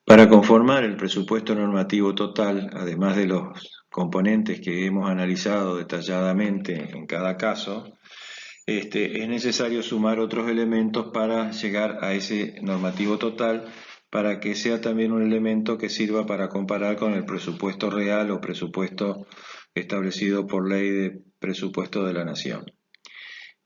A: Para conformar el presupuesto normativo total, además de los componentes que hemos analizado detalladamente en cada caso, es necesario sumar otros elementos para llegar a ese normativo total, para que sea también un elemento que sirva para comparar con el presupuesto real o presupuesto establecido por ley de presupuesto de la Nación.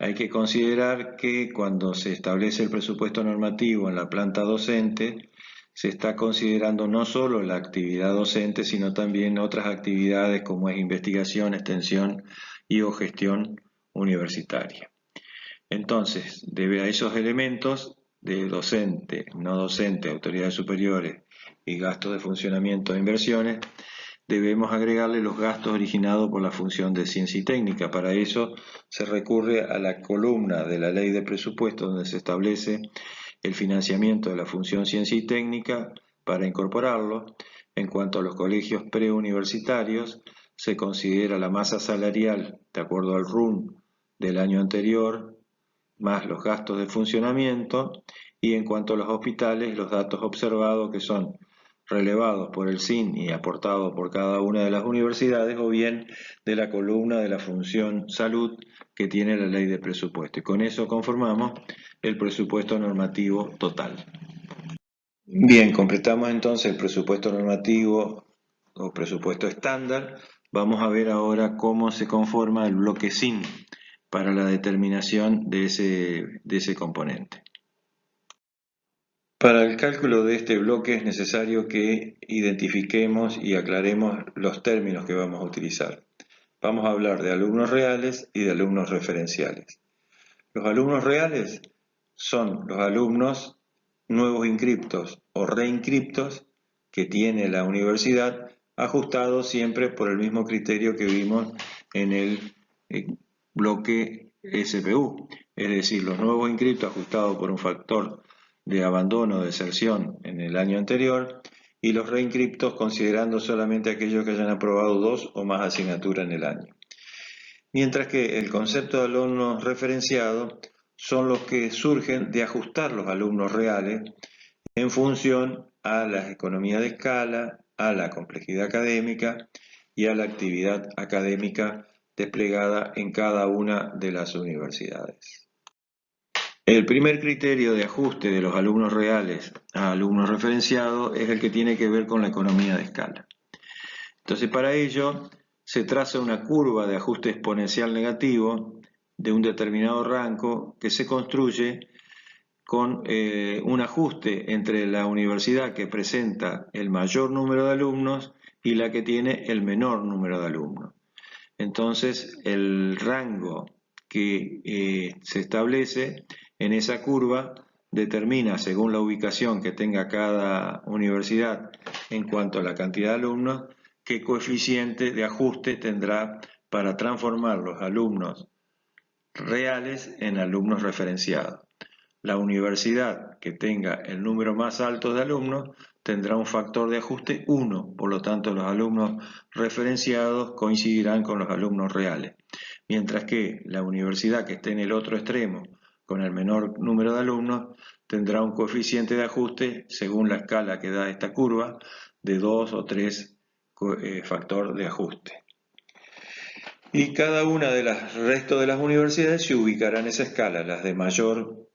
A: Hay que considerar que cuando se establece el presupuesto normativo en la planta docente, se está considerando no solo la actividad docente, sino también otras actividades como es investigación, extensión y o gestión universitaria. Entonces, debe a esos elementos de docente, no docente, autoridades superiores y gastos de funcionamiento de inversiones, debemos agregarle los gastos originados por la función de ciencia y técnica. Para eso se recurre a la columna de la ley de presupuesto donde se establece el financiamiento de la función ciencia y técnica para incorporarlo. En cuanto a los colegios preuniversitarios, se considera la masa salarial de acuerdo al RUN del año anterior, más los gastos de funcionamiento, y en cuanto a los hospitales, los datos observados que son relevados por el SIN y aportados por cada una de las universidades, o bien de la columna de la función salud que tiene la ley de presupuesto. Y con eso conformamos el presupuesto normativo total. Bien, completamos entonces el presupuesto normativo o presupuesto estándar. Vamos a ver ahora cómo se conforma el bloque SIN para la determinación de ese componente. Para el cálculo de este bloque es necesario que identifiquemos y aclaremos los términos que vamos a utilizar. Vamos a hablar de alumnos reales y de alumnos referenciales. Los alumnos reales son los alumnos nuevos inscriptos o reinscriptos que tiene la universidad, ajustados siempre por el mismo criterio que vimos en el bloque SPU, es decir, los nuevos inscriptos ajustados por un factor de abandono o deserción en el año anterior, y los reinscriptos considerando solamente aquellos que hayan aprobado 2 o más asignaturas en el año. Mientras que el concepto de alumnos referenciados son los que surgen de ajustar los alumnos reales en función a la economía de escala, a la complejidad académica y a la actividad académica desplegada en cada una de las universidades. El primer criterio de ajuste de los alumnos reales a alumnos referenciados es el que tiene que ver con la economía de escala. Entonces, para ello se traza una curva de ajuste exponencial negativo de un determinado rango que se construye con un ajuste entre la universidad que presenta el mayor número de alumnos y la que tiene el menor número de alumnos. Entonces, el rango que se establece en esa curva determina, según la ubicación que tenga cada universidad en cuanto a la cantidad de alumnos, qué coeficiente de ajuste tendrá para transformar los alumnos reales en alumnos referenciados. La universidad que tenga el número más alto de alumnos tendrá un factor de ajuste 1, por lo tanto los alumnos referenciados coincidirán con los alumnos reales, mientras que la universidad que esté en el otro extremo con el menor número de alumnos tendrá un coeficiente de ajuste, según la escala que da esta curva, de 2 o 3 factor de ajuste. Y cada una de las restos de las universidades se ubicará en esa escala. Las de mayor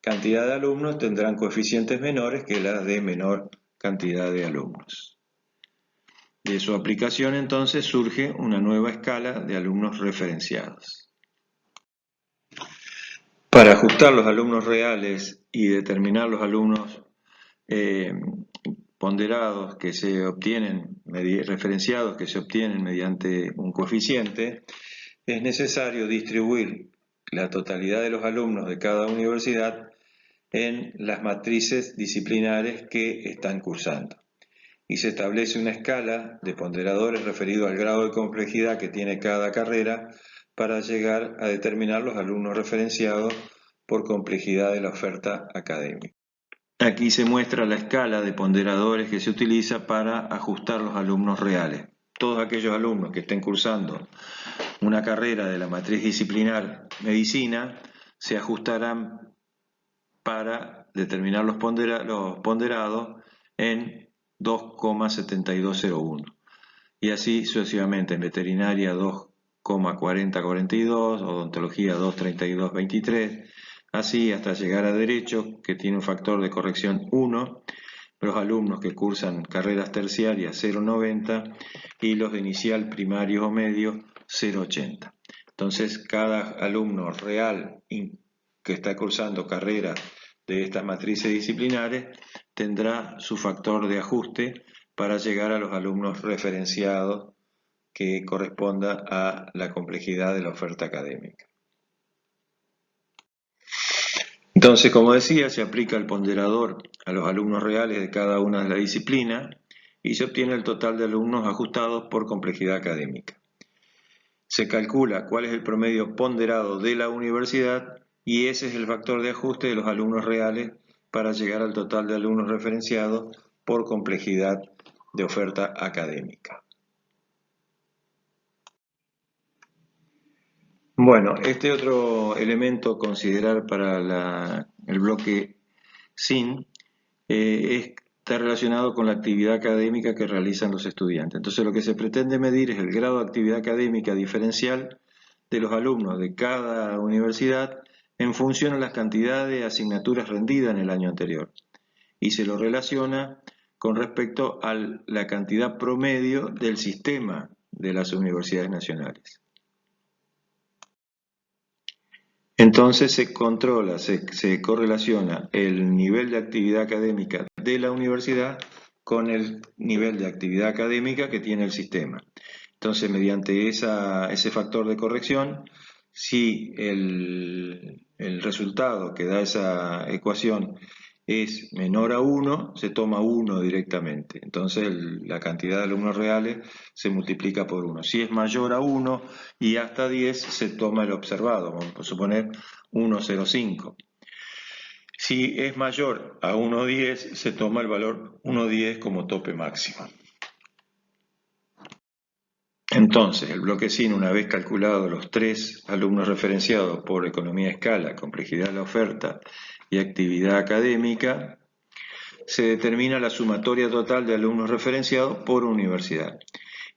A: cantidad de alumnos tendrán coeficientes menores que las de menor cantidad de alumnos. De su aplicación entonces surge una nueva escala de alumnos referenciados. Para ajustar los alumnos reales y determinar los alumnos ponderados que se obtienen, referenciados que se obtienen mediante un coeficiente, es necesario distribuir la totalidad de los alumnos de cada universidad en las matrices disciplinares que están cursando. Y se establece una escala de ponderadores referido al grado de complejidad que tiene cada carrera para llegar a determinar los alumnos referenciados por complejidad de la oferta académica. Aquí se muestra la escala de ponderadores que se utiliza para ajustar los alumnos reales. Todos aquellos alumnos que estén cursando una carrera de la matriz disciplinar medicina se ajustarán para determinar los ponderados en 2,7201 y así sucesivamente. En veterinaria 2,4042, odontología 2,3223, así hasta llegar a derecho, que tiene un factor de corrección 1, los alumnos que cursan carreras terciarias 0,90 y los de inicial primarios o medios 0,80. Entonces cada alumno real que está cursando carreras de estas matrices disciplinares tendrá su factor de ajuste para llegar a los alumnos referenciados que corresponda a la complejidad de la oferta académica. Entonces, como decía, se aplica el ponderador a los alumnos reales de cada una de las disciplinas y se obtiene el total de alumnos ajustados por complejidad académica. Se calcula cuál es el promedio ponderado de la universidad y ese es el factor de ajuste de los alumnos reales para llegar al total de alumnos referenciados por complejidad de oferta académica. Bueno, este otro elemento a considerar para el bloque SIN está relacionado con la actividad académica que realizan los estudiantes. Entonces lo que se pretende medir es el grado de actividad académica diferencial de los alumnos de cada universidad en función a las cantidades de asignaturas rendidas en el año anterior y se lo relaciona con respecto a la cantidad promedio del sistema de las universidades nacionales. Entonces se controla, se correlaciona el nivel de actividad académica de la universidad con el nivel de actividad académica que tiene el sistema. Entonces, mediante ese factor de corrección, si el resultado que da esa ecuación es menor a 1, se toma 1 directamente. Entonces la cantidad de alumnos reales se multiplica por 1. Si es mayor a 1 y hasta 10, se toma el observado, vamos a suponer 1,05. Si es mayor a 1,10, se toma el valor 1,10 como tope máximo. Entonces, el bloque SIN, una vez calculados los 3 alumnos referenciados por economía de escala, complejidad de la oferta y actividad académica, se determina la sumatoria total de alumnos referenciados por universidad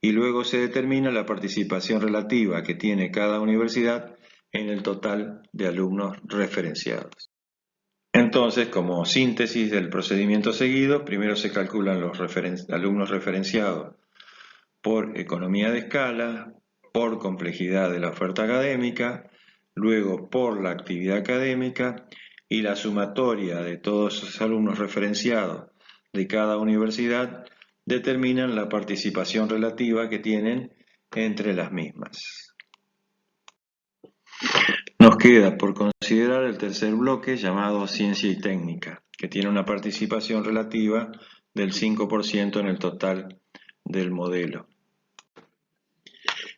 A: y luego se determina la participación relativa que tiene cada universidad en el total de alumnos referenciados. Entonces, como síntesis del procedimiento seguido, primero se calculan los alumnos referenciados por economía de escala, por complejidad de la oferta académica, luego por la actividad académica y la sumatoria de todos esos alumnos referenciados de cada universidad determinan la participación relativa que tienen entre las mismas. Nos queda por considerar el tercer bloque llamado Ciencia y Técnica, que tiene una participación relativa del 5% en el total del modelo.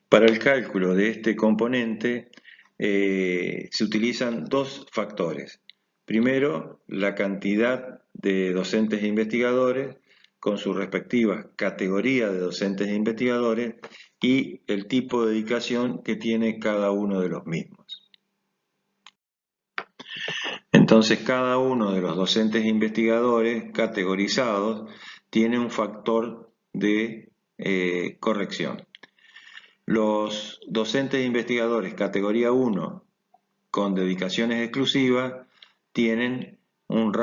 A: Para el cálculo de este componente se utilizan dos factores. Primero, la cantidad de docentes e investigadores con sus respectivas categorías de docentes e investigadores y el tipo de dedicación que tiene cada uno de los mismos. Entonces, cada uno de los docentes e investigadores categorizados tiene un factor de corrección. Los docentes e investigadores categoría 1 con dedicaciones exclusivas tienen un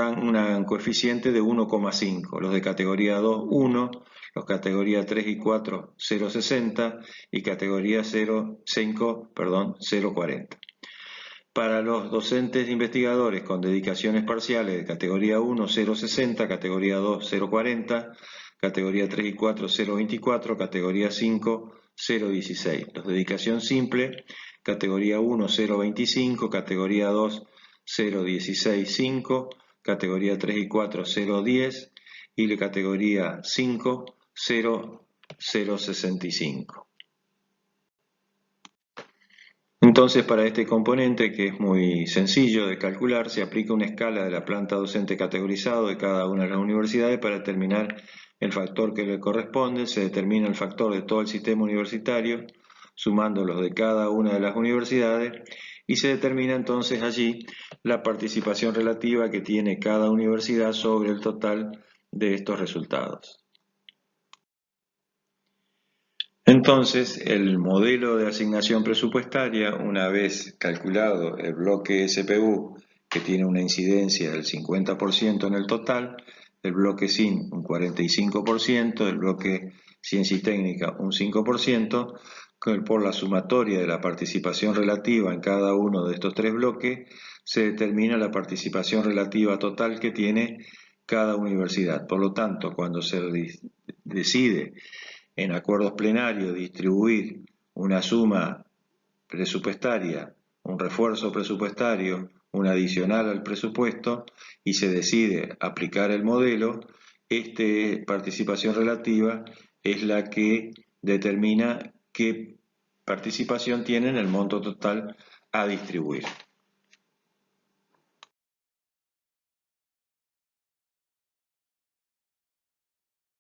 A: coeficiente de 1,5, los de categoría 2, 1, los categoría 3 y 4, 0,60 y categoría 5, 0,40. Para los docentes investigadores con dedicaciones parciales de categoría 1, 0,60, categoría 2, 0,40, categoría 3 y 4, 0,24, categoría 5, 0,16. Los de dedicación simple, categoría 1, 0,25, categoría 2, 0,16,5, categoría 3 y 4, 0,10 y la categoría 5, 0,065. Entonces, para este componente, que es muy sencillo de calcular, se aplica una escala de la planta docente categorizado de cada una de las universidades para determinar el factor que le corresponde. Se determina el factor de todo el sistema universitario, sumando los de cada una de las universidades, y se determina entonces allí la participación relativa que tiene cada universidad sobre el total de estos resultados. Entonces, el modelo de asignación presupuestaria, una vez calculado el bloque SPU, que tiene una incidencia del 50% en el total, el bloque SIN un 45%, el bloque Ciencia y Técnica un 5%, por la sumatoria de la participación relativa en cada uno de estos tres bloques, se determina la participación relativa total que tiene cada universidad. Por lo tanto, cuando se decide en acuerdos plenarios distribuir una suma presupuestaria, un refuerzo presupuestario, un adicional al presupuesto, y se decide aplicar el modelo, esta participación relativa es la que determina qué participación tiene en el monto total a distribuir.